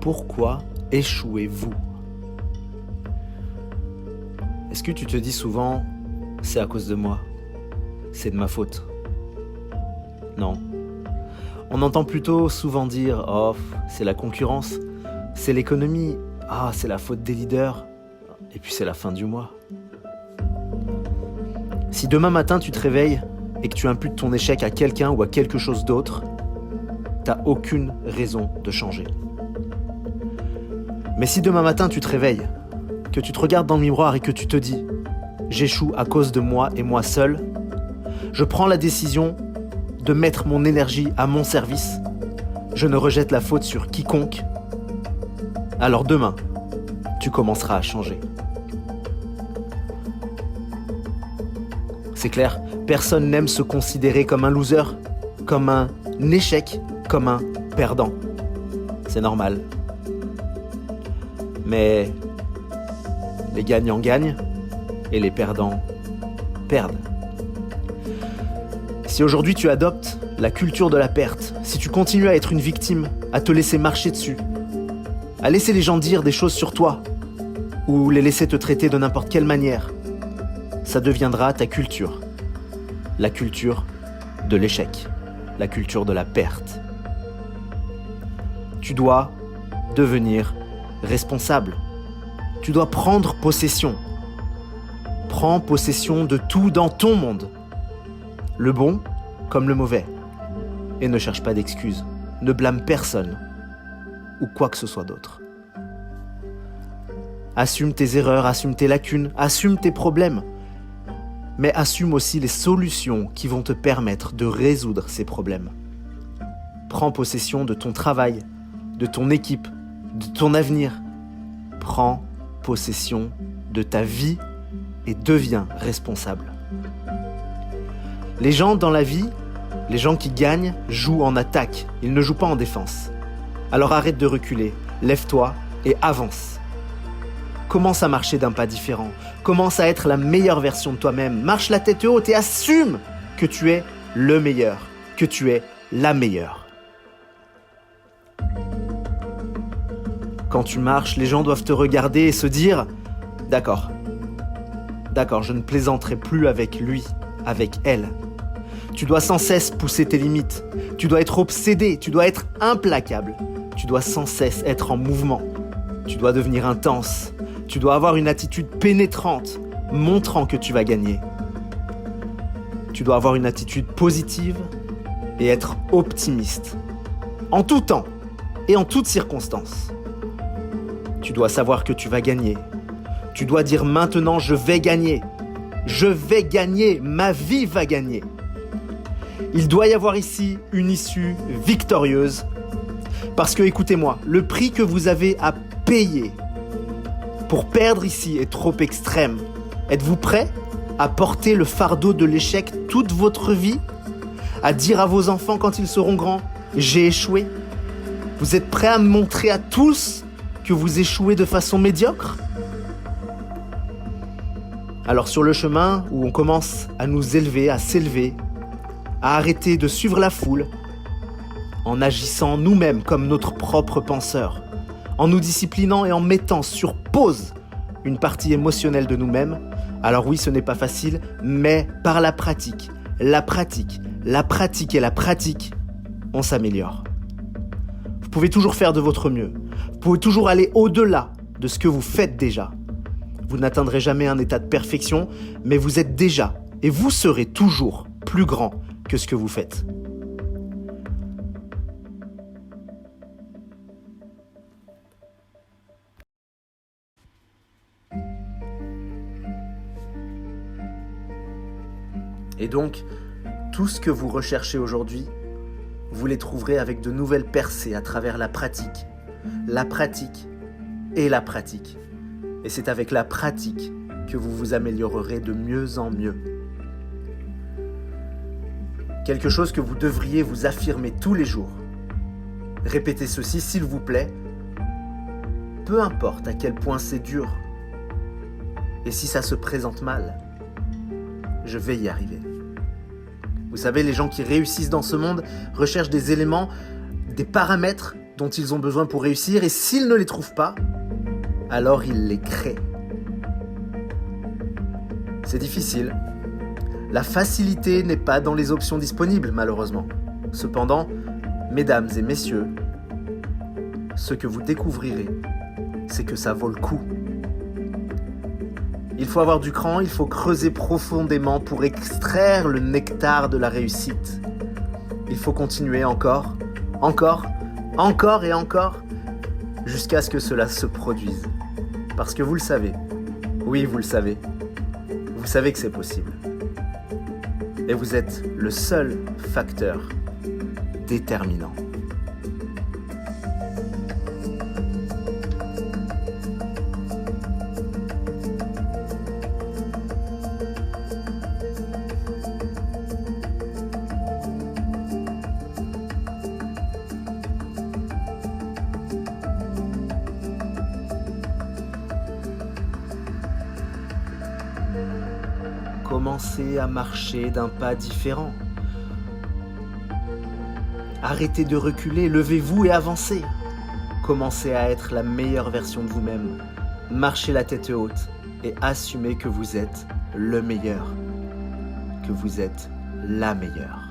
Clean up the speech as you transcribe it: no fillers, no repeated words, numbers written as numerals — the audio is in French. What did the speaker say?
pourquoi échouez-vous? Est-ce que tu te dis souvent « c'est à cause de moi, c'est de ma faute ». Non. On entend plutôt souvent dire « oh, c'est la concurrence, c'est l'économie, ah, c'est la faute des leaders, et puis c'est la fin du mois ». Si demain matin tu te réveilles et que tu imputes ton échec à quelqu'un ou à quelque chose d'autre, t'as aucune raison de changer. Mais si demain matin tu te réveilles, que tu te regardes dans le miroir et que tu te dis « j'échoue à cause de moi et moi seul », je prends la décision de mettre mon énergie à mon service, je ne rejette la faute sur quiconque, alors demain, tu commenceras à changer. C'est clair, personne n'aime se considérer comme un loser, comme un échec, comme un perdant. C'est normal. Mais les gagnants gagnent et les perdants perdent. Si aujourd'hui tu adoptes la culture de la perte, si tu continues à être une victime, à te laisser marcher dessus, à laisser les gens dire des choses sur toi, ou les laisser te traiter de n'importe quelle manière, ça deviendra ta culture. La culture de l'échec, la culture de la perte. Tu dois devenir responsable. Tu dois prendre possession. Prends possession de tout dans ton monde. Le bon comme le mauvais. Et ne cherche pas d'excuses. Ne blâme personne ou quoi que ce soit d'autre. Assume tes erreurs, assume tes lacunes, assume tes problèmes. Mais assume aussi les solutions qui vont te permettre de résoudre ces problèmes. Prends possession de ton travail, de ton équipe, de ton avenir. Prends possession de ta vie et deviens responsable. Les gens dans la vie, les gens qui gagnent, jouent en attaque. Ils ne jouent pas en défense. Alors arrête de reculer, lève-toi et avance. Commence à marcher d'un pas différent. Commence à être la meilleure version de toi-même. Marche la tête haute et assume que tu es le meilleur, que tu es la meilleure. Quand tu marches, les gens doivent te regarder et se dire « D'accord, je ne plaisanterai plus avec lui, avec elle. » Tu dois sans cesse pousser tes limites. Tu dois être obsédé, tu dois être implacable. Tu dois sans cesse être en mouvement. Tu dois devenir intense. Tu dois avoir une attitude pénétrante, montrant que tu vas gagner. Tu dois avoir une attitude positive et être optimiste. En tout temps et en toutes circonstances. Tu dois savoir que tu vas gagner. Tu dois dire maintenant, je vais gagner. Je vais gagner, ma vie va gagner. Il doit y avoir ici une issue victorieuse. Parce que, écoutez-moi, le prix que vous avez à payer pour perdre ici est trop extrême. Êtes-vous prêt à porter le fardeau de l'échec toute votre vie? À dire à vos enfants quand ils seront grands, j'ai échoué? Vous êtes prêts à montrer à tous que vous échouez de façon médiocre? Alors sur le chemin où on commence à nous élever, à s'élever, à arrêter de suivre la foule, en agissant nous-mêmes comme notre propre penseur, en nous disciplinant et en mettant sur pause une partie émotionnelle de nous-mêmes, alors oui, ce n'est pas facile, mais par la pratique, on s'améliore. Vous pouvez toujours faire de votre mieux. Vous pouvez toujours aller au-delà de ce que vous faites déjà. Vous n'atteindrez jamais un état de perfection, mais vous êtes déjà et vous serez toujours plus grand que ce que vous faites. Et donc, tout ce que vous recherchez aujourd'hui, vous les trouverez avec de nouvelles percées à travers la pratique et la pratique. Et c'est avec la pratique que vous vous améliorerez de mieux en mieux. Quelque chose que vous devriez vous affirmer tous les jours. Répétez ceci, s'il vous plaît. Peu importe à quel point c'est dur. Et si ça se présente mal, je vais y arriver. Vous savez, les gens qui réussissent dans ce monde recherchent des éléments, des paramètres dont ils ont besoin pour réussir, et s'ils ne les trouvent pas, alors ils les créent. C'est difficile. La facilité n'est pas dans les options disponibles, malheureusement. Cependant, mesdames et messieurs, ce que vous découvrirez, c'est que ça vaut le coup. Il faut avoir du cran, il faut creuser profondément pour extraire le nectar de la réussite. Il faut continuer encore, et encore, jusqu'à ce que cela se produise. Parce que vous le savez, oui vous le savez, vous savez que c'est possible. Et vous êtes le seul facteur déterminant. Commencez à marcher d'un pas différent. Arrêtez de reculer, levez-vous et avancez. Commencez à être la meilleure version de vous-même. Marchez la tête haute et assumez que vous êtes le meilleur, que vous êtes la meilleure.